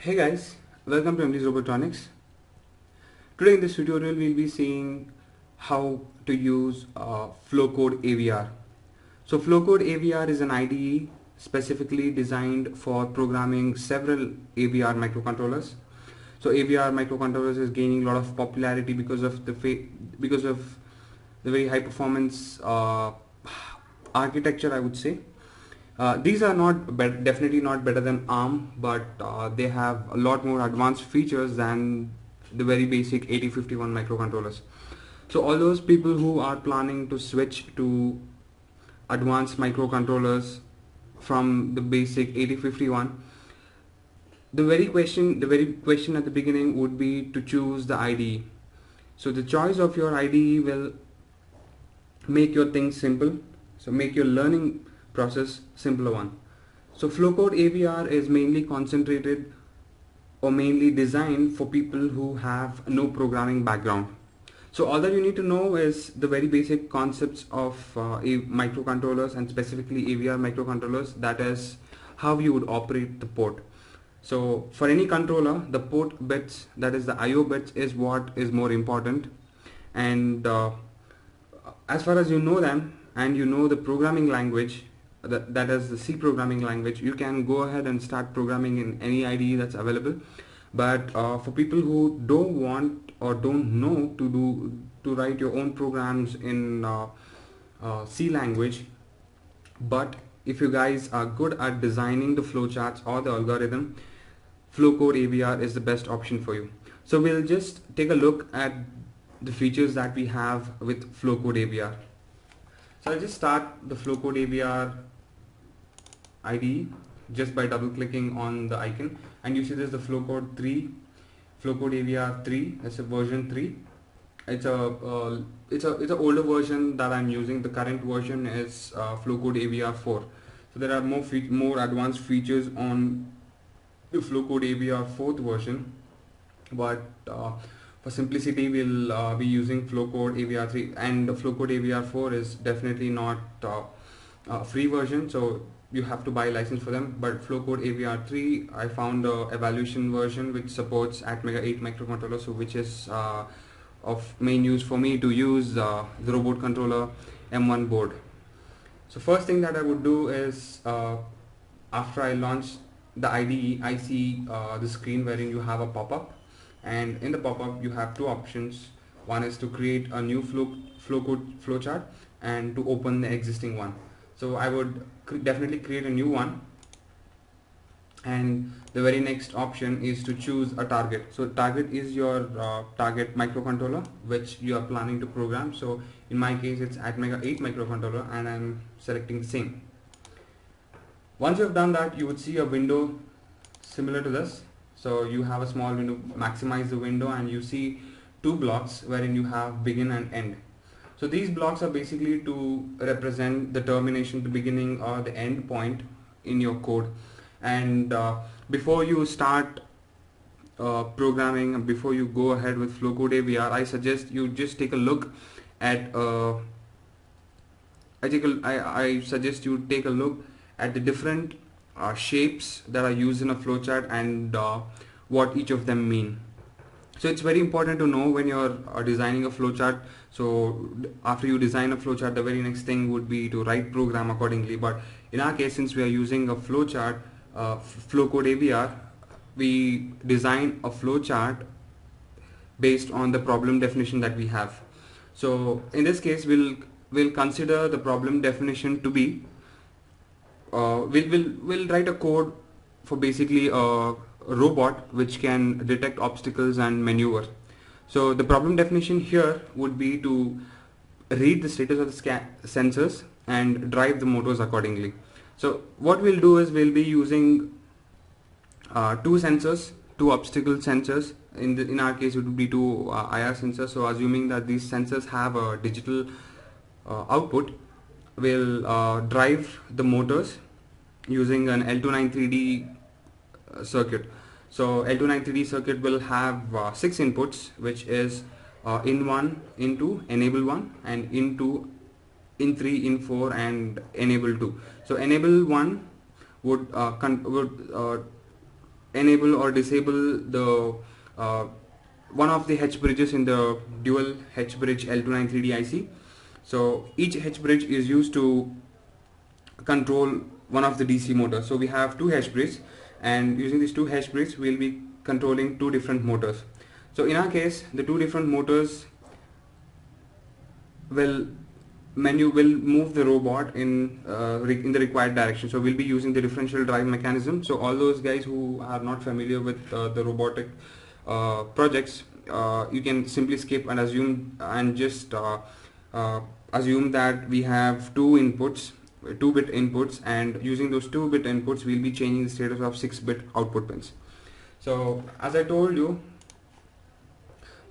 Hey guys, welcome to MD's Robotronics. Today in this tutorial we'll be seeing how to use Flowcode AVR. So Flowcode AVR is an IDE specifically designed for programming several AVR microcontrollers. So AVR microcontrollers is gaining a lot of popularity because of the very high performance architecture, I would say. These are definitely not better than ARM, but they have a lot more advanced features than the very basic 8051 microcontrollers. So all those people who are planning to switch to advanced microcontrollers from the basic 8051, the very question at the beginning would be to choose the IDE. So the choice of your IDE will make your things simple, so make your learning process simpler one. So Flowcode AVR is mainly concentrated or mainly designed for people who have no programming background. So all that you need to know is the very basic concepts of microcontrollers, and specifically AVR microcontrollers, that is how you would operate the port. So for any controller, the port bits, that is the IO bits, is what is more important. And as far as you know them and you know the programming language, that is the C programming language, you can go ahead and start programming in any IDE that's available. But for people who don't want or don't know to write your own programs in C language, but if you guys are good at designing the flowcharts or the algorithm, Flowcode AVR is the best option for you. So we'll just take a look at the features that we have with Flowcode AVR. So I'll just start the Flowcode AVR IDE just by double clicking on the icon, and you see there's the Flowcode AVR 3. That's a version 3. It's a older version that I'm using. The current version is Flowcode AVR 4. So there are more advanced features on the Flowcode AVR 4th version, but for simplicity we'll be using Flowcode AVR 3, and the Flowcode AVR 4 is definitely not a free version, so you have to buy a license for them. But Flowcode AVR 3, I found a evaluation version which supports ATmega 8 microcontroller, so which is of main use for me to use the robot controller M1 board. So first thing that I would do is after I launch the IDE, I see the screen wherein you have a pop-up, and in the pop-up you have two options. One is to create a new flowchart and to open the existing one. So I would definitely create a new one, and the very next option is to choose a target. So target is your target microcontroller which you are planning to program. So in my case it's ATmega 8 microcontroller, and I'm selecting the same. Once you have done that, you would see a window similar to this. So you have a small window, maximize the window, and you see two blocks wherein you have begin and end. So these blocks are basically to represent the termination, the beginning or the end point in your code. And before you start programming, before you go ahead with Flowcode AVR, I suggest you just take a look at I suggest you take a look at the different shapes that are used in a flowchart and what each of them mean. So it's very important to know when you're designing a flowchart. So after you design a flowchart, the very next thing would be to write program accordingly. But in our case, since we are using a flowchart, Flowcode AVR, we design a flowchart based on the problem definition that we have. So in this case, we'll consider the problem definition to be we'll write a code for basically a robot which can detect obstacles and maneuver. So the problem definition here would be to read the status of the sensors and drive the motors accordingly. So what we'll do is we'll be using two sensors, two obstacle sensors. In our case it would be two IR sensors. So assuming that these sensors have a digital output, we'll drive the motors using an L293D circuit. So L293D circuit will have 6 inputs, which is in1, in2, enable 1, and in2, in3, in4, and enable 2. So enable 1 would enable or disable the one of the H bridges in the dual H bridge L293D IC. So each H bridge is used to control one of the DC motors. So we have two H bridges, and using these two H bridges we'll be controlling two different motors. So in our case, the two different motors will move the robot in the required direction. So we'll be using the differential drive mechanism. So all those guys who are not familiar with the robotic projects, you can simply skip and assume and just assume that we have two inputs, 2-bit inputs, and using those 2-bit inputs we'll be changing the status of 6-bit output pins. So as I told you,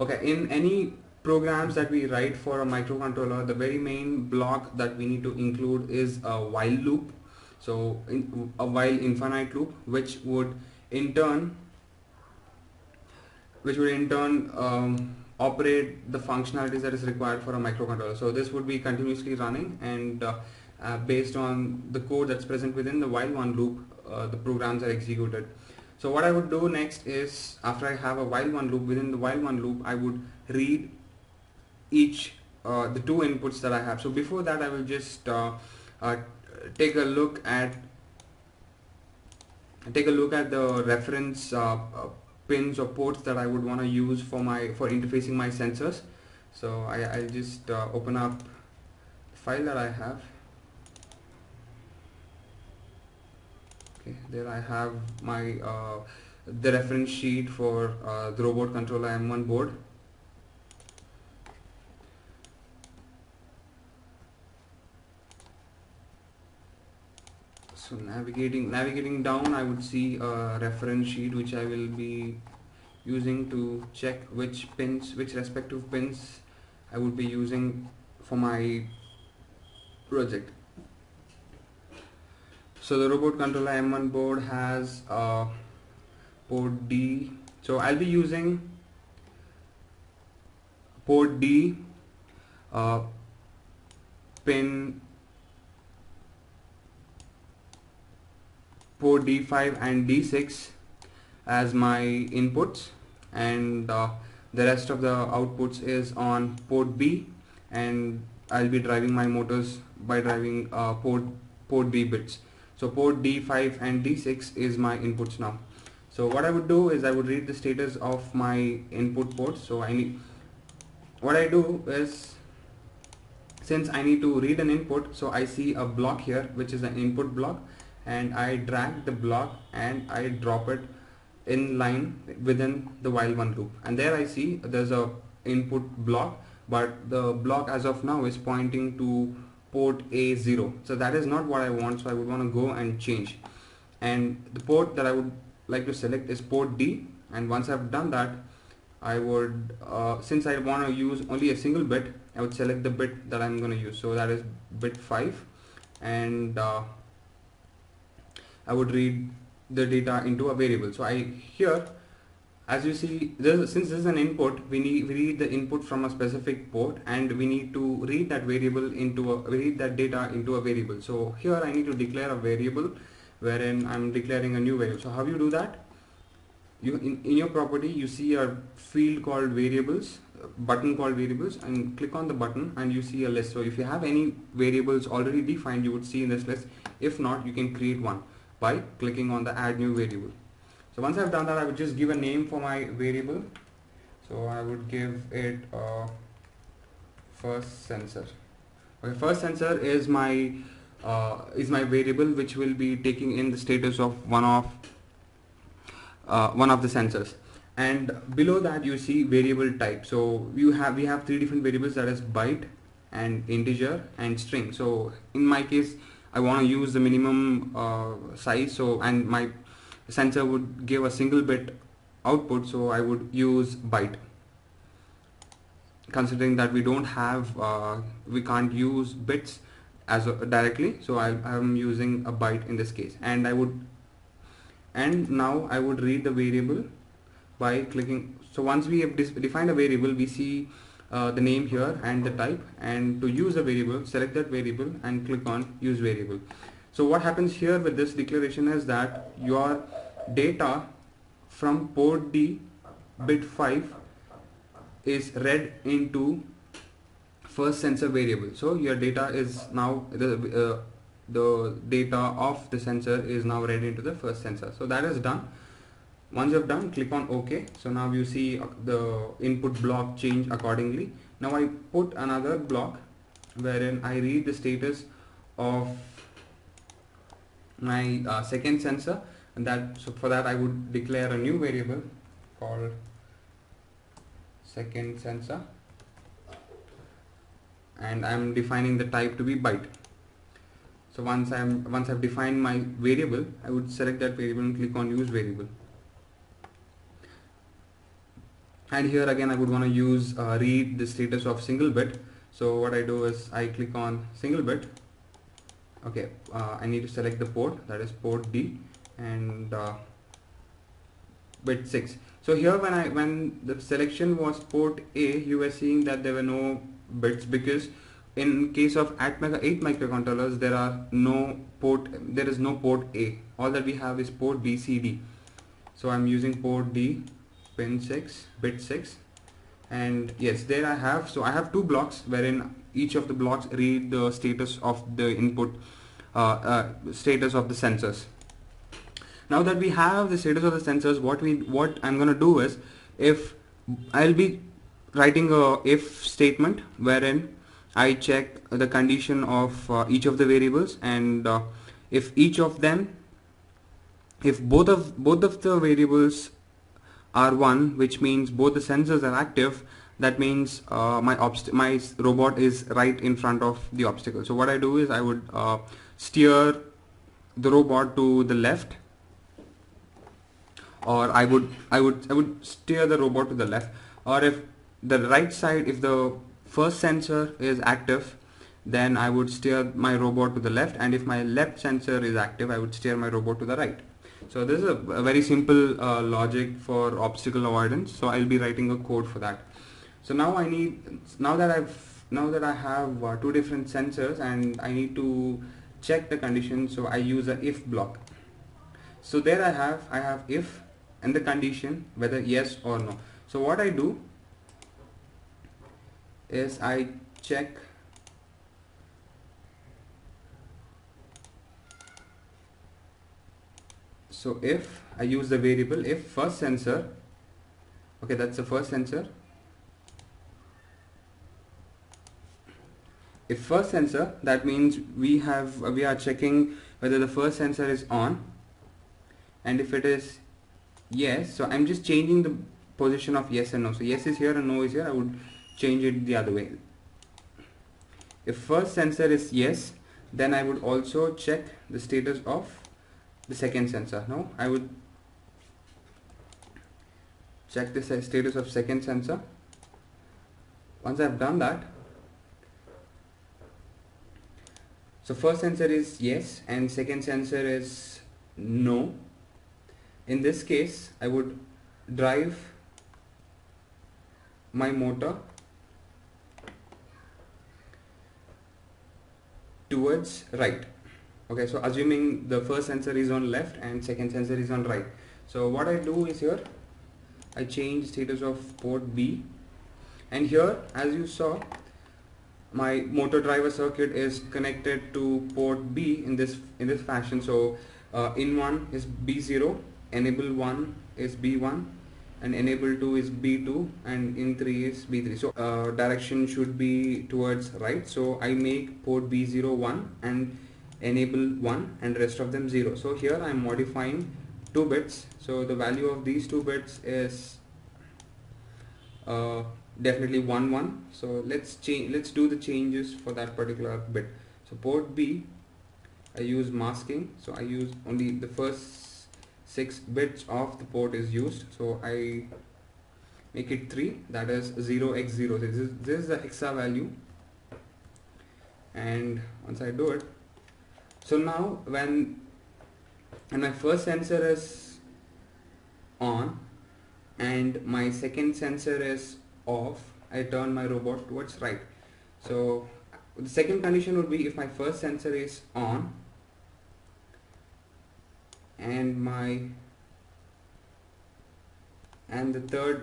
okay, in any programs that we write for a microcontroller, the very main block that we need to include is a while loop. So a while infinite loop, which would in turn operate the functionalities that is required for a microcontroller. So this would be continuously running, and based on the code that's present within the while one loop, the programs are executed. So what I would do next is, after I have a while one loop, within the while one loop I would read each the two inputs that I have. So before that I will just take a look at the reference pins or ports that I would want to use for interfacing my sensors. So I'll just open up the file that I have. Okay, there I have my the reference sheet for the robot controller M1 board. So navigating down, I would see a reference sheet which I will be using to check which respective pins I would be using for my project. So the robot controller M1 board has port D. So I'll be using port D, port D5 and D6 as my inputs, and the rest of the outputs is on port B, and I'll be driving my motors by driving port B bits. So port D5 and D6 is my inputs now. So what I would do is I would read the status of my input ports. So what I do is, since I need to read an input, so I see a block here which is an input block, and I drag the block and I drop it in line within the while one loop, and there I see there's a input block, but the block as of now is pointing to port A0. So that is not what I want, so I would want to go and change, and the port that I would like to select is port D. And once I've done that, I would since I want to use only a single bit, I would select the bit that I'm going to use. So that is bit 5, and I would read the data into a variable. So here, as you see, since this is an input, we read the input from a specific port, and we need to read that data into a variable. So here I need to declare a variable wherein I'm declaring a new variable. So how you do that? In your property you see a field called variables, button called variables, and click on the button and you see a list. So if you have any variables already defined, you would see in this list. If not, you can create one by clicking on the add new variable. So once I've done that, I would just give a name for my variable. So I would give it first sensor. Okay, first sensor is my variable which will be taking in the status of one of the sensors. And below that you see variable type. So we have three different variables, that is byte and integer and string. So in my case, I want to use the minimum size, and my sensor would give a single bit output, so I would use byte, considering that we can't use bits as directly. So I'm using a byte in this case, and now I would read the variable by clicking. So once we have defined a variable, we see the name here and the type, and to use a variable, select that variable and click on use variable. So what happens here with this declaration is that your data from port D, bit 5 is read into first sensor variable. So your data is now the data of the sensor is now read into the first sensor. So that is done. Once you've done, click on OK. So now you see the input block change accordingly. Now I put another block wherein I read the status of my second sensor, and so for that I would declare a new variable called second sensor, and I'm defining the type to be byte. So once I've defined my variable, I would select that variable and click on use variable. And here again I would want to use read the status of single bit. So what I do is I click on single bit. Okay, I need to select the port, that is port D, and bit 6. So here when the selection was port A, you were seeing that there were no bits, because in case of 8 microcontrollers there is no port A. All that we have is port B, C, D. So I'm using port D, pin 6, bit 6, and yes, there I have two blocks wherein each of the blocks read the status of the input, status of the sensors. Now that we have the status of the sensors, what I'm gonna do is, if I'll be writing a if statement wherein I check the condition of each of the variables, and if both of the variables are 1, which means both the sensors are active, that means my robot is right in front of the obstacle. So what I do is I would steer the robot to the left, or I would steer the robot to the left, or if the right side, if the first sensor is active, then I would steer my robot to the left, and if my left sensor is active, I would steer my robot to the right. So this is a very simple logic for obstacle avoidance. So I'll be writing a code for that. So now that I have two different sensors and I need to check the condition, so I use a if block. So there I have if and the condition, whether yes or no. So what I do is I check so if I use the variable if first sensor, okay, that's the first sensor. If first sensor, that means we are checking whether the first sensor is on, and if it is yes, so I'm just changing the position of yes and no. So yes is here and no is here, I would change it the other way. If first sensor is yes, then I would also check the status of the second sensor. Now I would check the status of second sensor. Once I've done that, so first sensor is yes and second sensor is no. In this case, I would drive my motor towards right. Okay, so assuming the first sensor is on left and second sensor is on right. So what I do is here I change status of port B, and here as you saw my motor driver circuit is connected to port B in this fashion. So in 1 is B0, enable 1 is B1, and enable 2 is B2, and in 3 is B3. So direction should be towards right. So I make port B0 1 and enable 1 and rest of them 0. So here I am modifying 2 bits. So the value of these 2 bits is definitely 1 1. So let's do the changes for that particular bit. So port B, I use masking, so I use only the first 6 bits of the port is used. So I make it 3, that is 0x0. This is the hexa value, and once I do it, so now when my first sensor is on and my second sensor is off, I turn my robot towards right. So the second condition would be if my first sensor is on and my and the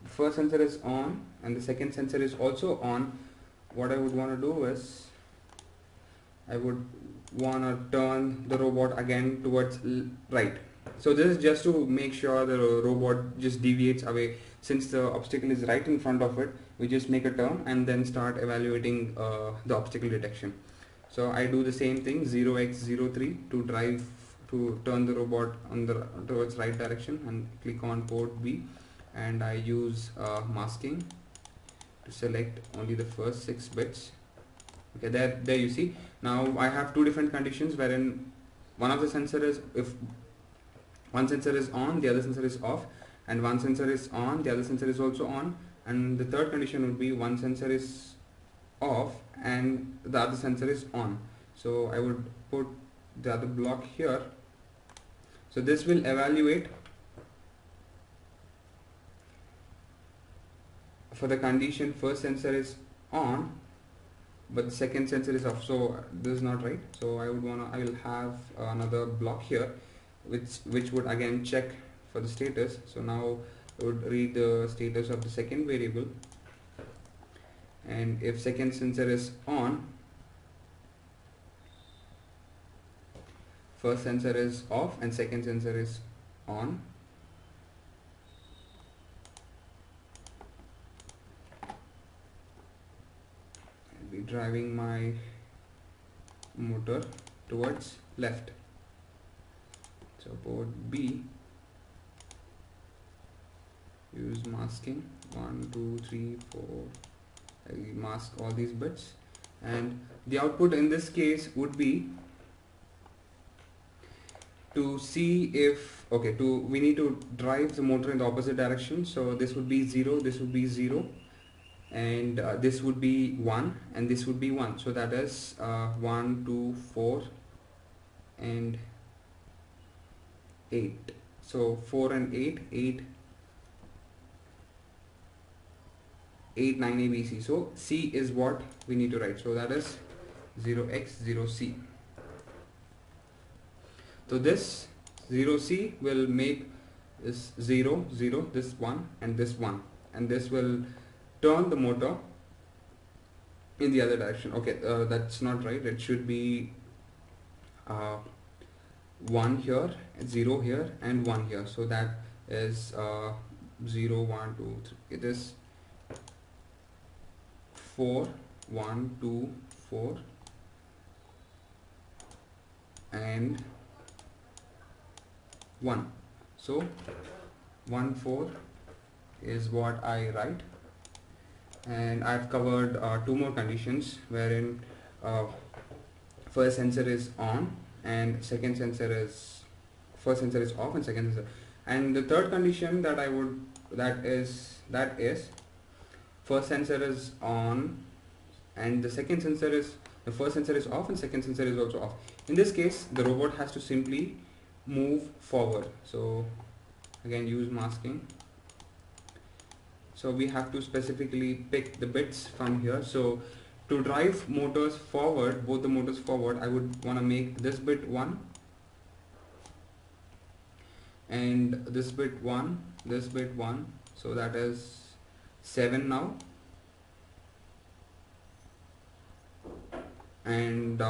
first sensor is on and the second sensor is also on, what I would want to do is I would want to turn the robot again towards right. So this is just to make sure the robot just deviates away. Since the obstacle is right in front of it, we just make a turn and then start evaluating the obstacle detection. So I do the same thing, 0x03 to turn the robot on the towards right direction, and click on port B, and I use masking to select only the first 6 bits. Okay, there you see. Now I have two different conditions wherein one of the sensor is, if one sensor is on, the other sensor is off, and one sensor is on, the other sensor is also on, and the third condition would be one sensor is off and the other sensor is on. So I would put the other block here. So this will evaluate for the condition first sensor is on but the second sensor is off. So this is not right. So I will have another block here which would again check for the status. So now I would read the status of the second variable, and if second sensor is on, first sensor is off and second sensor is on. I'll be driving my motor towards left. So port B, use masking 1 2 3 4. I mask all these bits, and the output in this case would be to see if we need to drive the motor in the opposite direction. So this would be 0, this would be 0, and this would be 1, and this would be 1. So that is 1 2 4 and 8. So 4 and 8, 8 9 ABC. So C is what we need to write. So that is 0x0C. So this 0C will make this 0 0, this 1 and this 1, and this will turn the motor in the other direction. Okay, that's not right. It should be 1 here, 0 here and 1 here. So that is 0 1 2 3. It is 4 1 2 4 and 1. So 1 4 is what I write, and I've covered two more conditions wherein first sensor is on and first sensor is off and second sensor, and the third condition that is first sensor is on and the first sensor is off and second sensor is also off. In this case, the robot has to simply move forward. So again, use masking. So we have to specifically pick the bits from here. So to drive motors forward, both the motors forward, I would want to make this bit 1 and this bit 1, this bit 1. So that is 7 now, and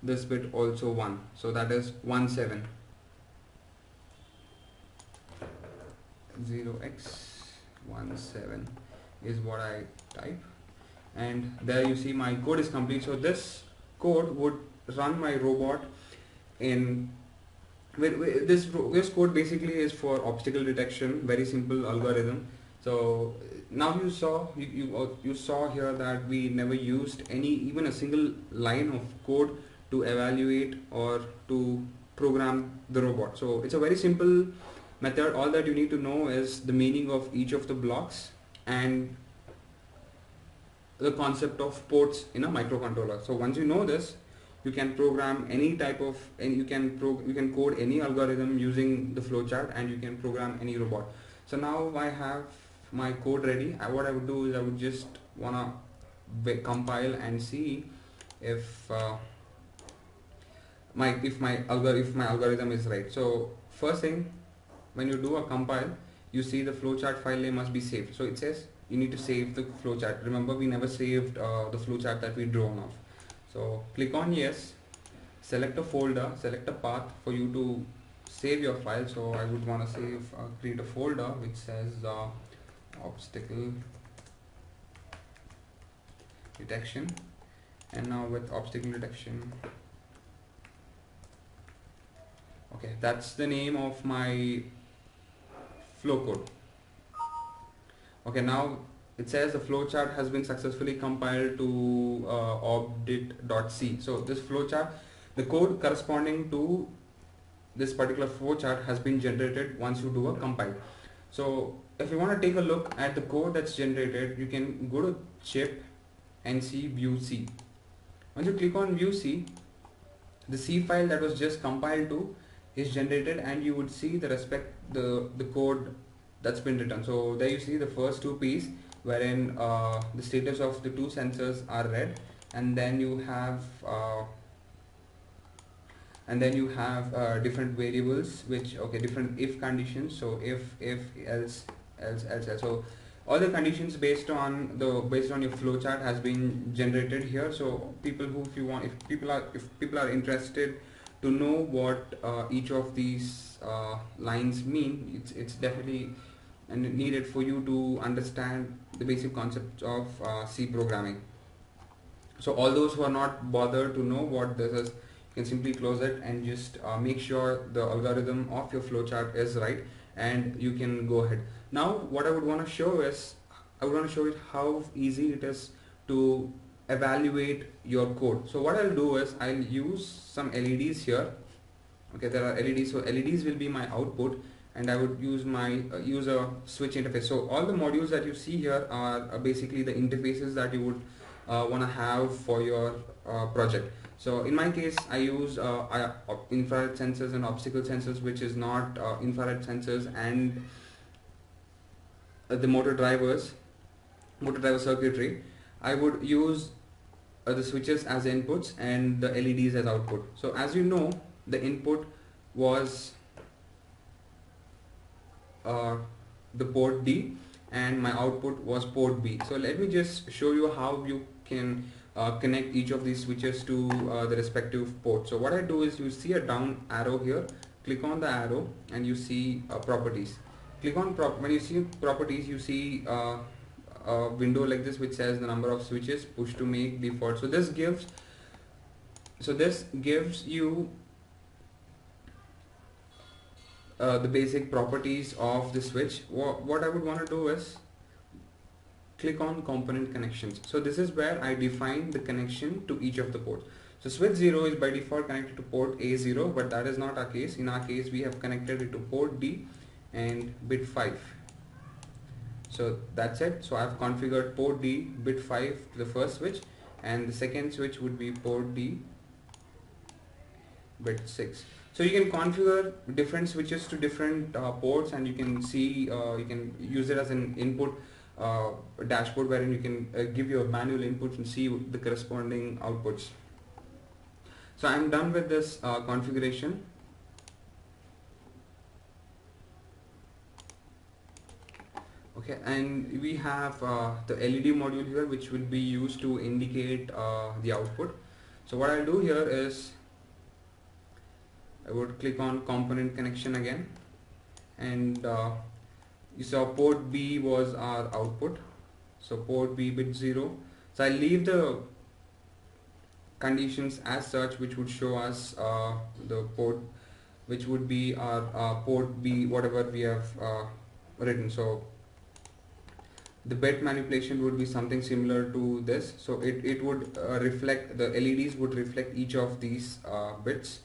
this bit also 1. So that is 1 7. 0x17 is what I type, and there you see my code is complete. So this code would run my robot in this code basically is for obstacle detection, very simple algorithm. So now you saw here that we never used even a single line of code to evaluate or to program the robot. So it's a very simple method. All that you need to know is the meaning of each of the blocks and the concept of ports in a microcontroller. So once you know this, you can program any type of, and you can code any algorithm using the flowchart, and you can program any robot. So now I have my code ready. What I would do is I would just wanna compile and see if my algorithm is right. So first thing, when you do a compile, you see the flowchart file name must be saved. So it says you need to save the flowchart. Remember, we never saved the flowchart that we drawn off. So click on yes, select a folder, select a path for you to save your file. So I would want to save, create a folder which says obstacle detection, and now with obstacle detection, okay, that's the name of my flow code. Okay, now it says the flowchart has been successfully compiled to obdit.c. So this flowchart, the code corresponding to this particular flowchart has been generated once you do a compile. So if you want to take a look at the code that's generated, you can go to chip and see view C. Once you click on view C, the C file that was just compiled to is generated, and you would see the code that's been written. So there you see the first two P's, wherein the status of the two sensors are red, and then you have different variables which, okay, different if conditions. So if else else. So all the conditions based on your flowchart has been generated here. So if people are interested to know what each of these lines mean, it's definitely needed for you to understand the basic concepts of C programming. So all those who are not bothered to know what this is, you can simply close it and just make sure the algorithm of your flowchart is right, and you can go ahead. Now what I would want to show is, I would want to show you how easy it is to evaluate your code. So what I'll do is I'll use some LEDs here. Okay, there are LEDs, so LEDs will be my output, and I would use my user switch interface. So all the modules that you see here are basically the interfaces that you would want to have for your project. So in my case, I use infrared sensors and optical sensors, which is not infrared sensors, and the motor driver circuitry. I would use the switches as inputs and the LEDs as output. So as you know, the input was the port D, and my output was port B. So let me just show you how you can connect each of these switches to the respective port. So what I do is, you see a down arrow here, click on the arrow and you see properties. Click on when you see properties, you see a window like this which says the number of switches, push to make default. So this gives you the basic properties of the switch. What I would want to do is click on component connections. So this is where I define the connection to each of the ports. So switch 0 is by default connected to port A0, but that is not our case. In our case, we have connected it to port D and bit 5. So that's it. So I've configured port D bit 5 to the first switch, and the second switch would be port D bit 6. So you can configure different switches to different ports, and you can see you can use it as an input dashboard, wherein you can give your manual inputs and see the corresponding outputs. So I'm done with this configuration. Okay, and we have the LED module here, which will be used to indicate the output. So what I'll do here is, I would click on component connection again, and you saw port B was our output, so port B bit 0. So I'll leave the conditions as such, which would show us the port, which would be our port B, whatever we have written. So the bit manipulation would be something similar to this. So it would reflect, the LEDs would reflect each of these bits.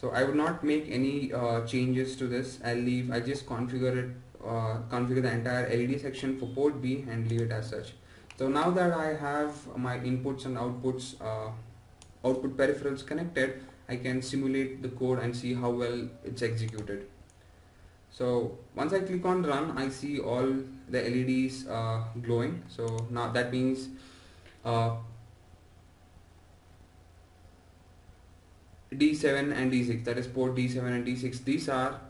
So I would not make any changes to this. I just configure the entire LED section for port B and leave it as such. So now that I have my inputs and outputs, output peripherals connected, I can simulate the code and see how well it's executed. So once I click on run, I see all the LEDs glowing. So now that means D7 and D6, that is port D7 and D6, these are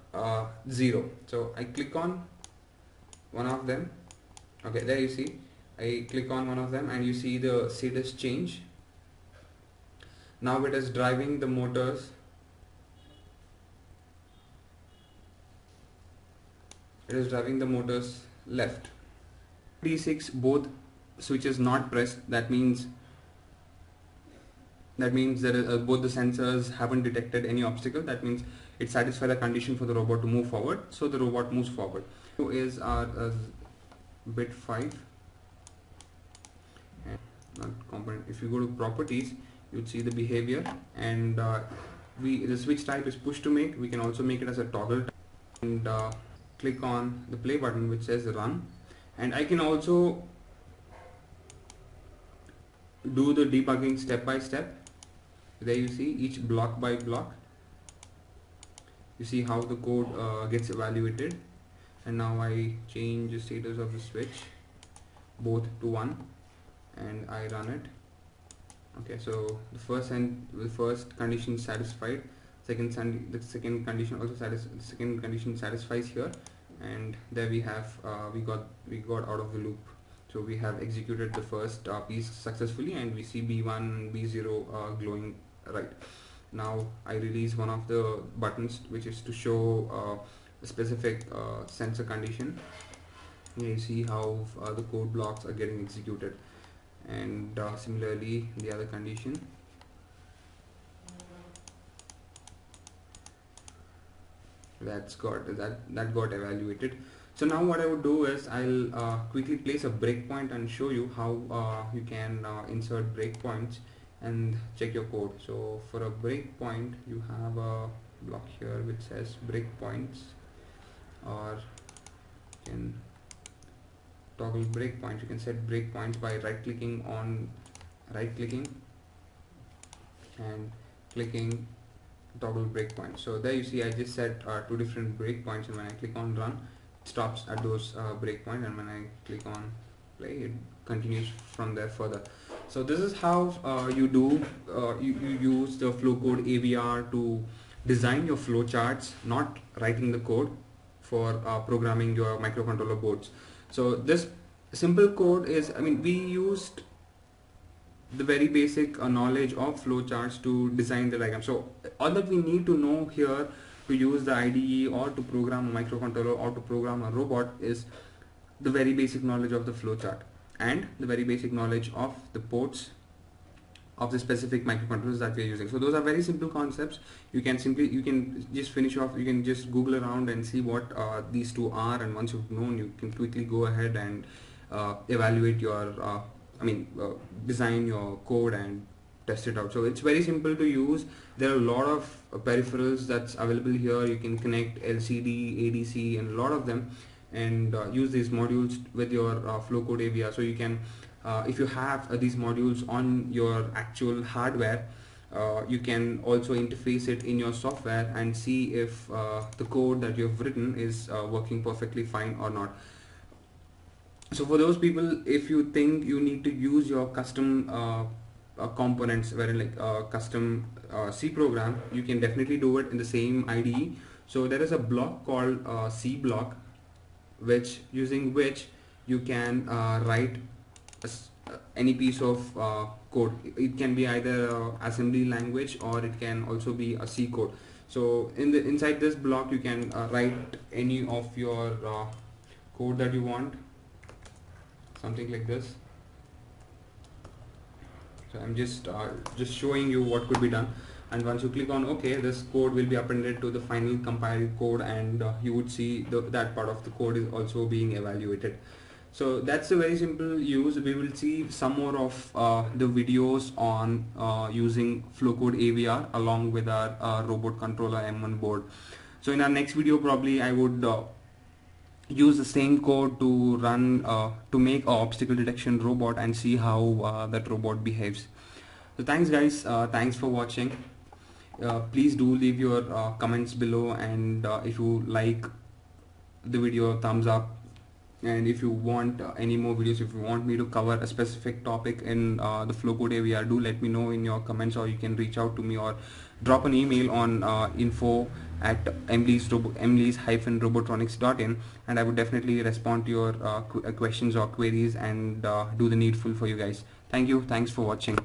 0. So I click on one of them. Okay, there you see, I click on one of them and you see the status change. Now it is driving the motors. It is driving the motors left. D6 both switches not pressed. That means that both the sensors haven't detected any obstacle. That means it satisfies the condition for the robot to move forward. So the robot moves forward. So is our bit 5 and not component. If you go to properties, you'd see the behavior, and the switch type is push to make. We can also make it as a toggle type, and click on the play button which says run, and I can also do the debugging step by step. There you see each block by block. You see how the code gets evaluated, and now I change the status of the switch both to 1 and I run it. Okay, so the first condition satisfied, the second condition also satisfies here, and there we have we got out of the loop. So we have executed the first piece successfully, and we see B1 and B0 glowing right. Now I release one of the buttons, which is to show a specific sensor condition. Here you see how the code blocks are getting executed, and similarly the other condition. That got evaluated. So now what I would do is I'll quickly place a breakpoint and show you how you can insert breakpoints and check your code. So for a breakpoint, you have a block here which says breakpoints, or you can toggle breakpoints. You can set breakpoints by right clicking and clicking toggle breakpoints. So there you see I just set 2 different breakpoints, and when I click on run, it stops at those breakpoints, and when I click on play, it continues from there further. So this is how you use the Flowcode AVR to design your flowcharts, not writing the code for programming your microcontroller boards. So this simple code is, we used the very basic knowledge of flowcharts to design the diagram. So all that we need to know here to use the IDE or to program a microcontroller or to program a robot is the very basic knowledge of the flowchart and the very basic knowledge of the ports of the specific microcontrollers that we are using. So those are very simple concepts. You can just finish off, you can just Google around and see what these two are, and once you've known, you can quickly go ahead and evaluate your design your code and test it out. So it's very simple to use. There are a lot of peripherals that's available here. You can connect LCD, ADC, and a lot of them, and use these modules with your Flowcode AVR. So you can, if you have these modules on your actual hardware, you can also interface it in your software and see if the code that you've written is working perfectly fine or not. So for those people, if you think you need to use your custom components, wherein like custom C program, you can definitely do it in the same IDE. So there is a block called C block, using which you can write any piece of code. It can be either assembly language, or it can also be a C code. So inside this block, you can write any of your code that you want, something like this. So I'm just showing you what could be done, and once you click on OK, this code will be appended to the final compiled code, and you would see that part of the code is also being evaluated. So that's a very simple use. We will see some more of the videos on using Flowcode AVR along with our robot controller M1 board. So in our next video, probably I would use the same code to run to make an obstacle detection robot and see how that robot behaves. So thanks guys, thanks for watching. Please do leave your comments below, and if you like the video, thumbs up, and if you want any more videos, if you want me to cover a specific topic in the Flowcode AVR, do let me know in your comments, or you can reach out to me, or drop an email on info@emleys-robotronics.in, and I would definitely respond to your questions or queries and do the needful for you guys. Thank you. Thanks for watching.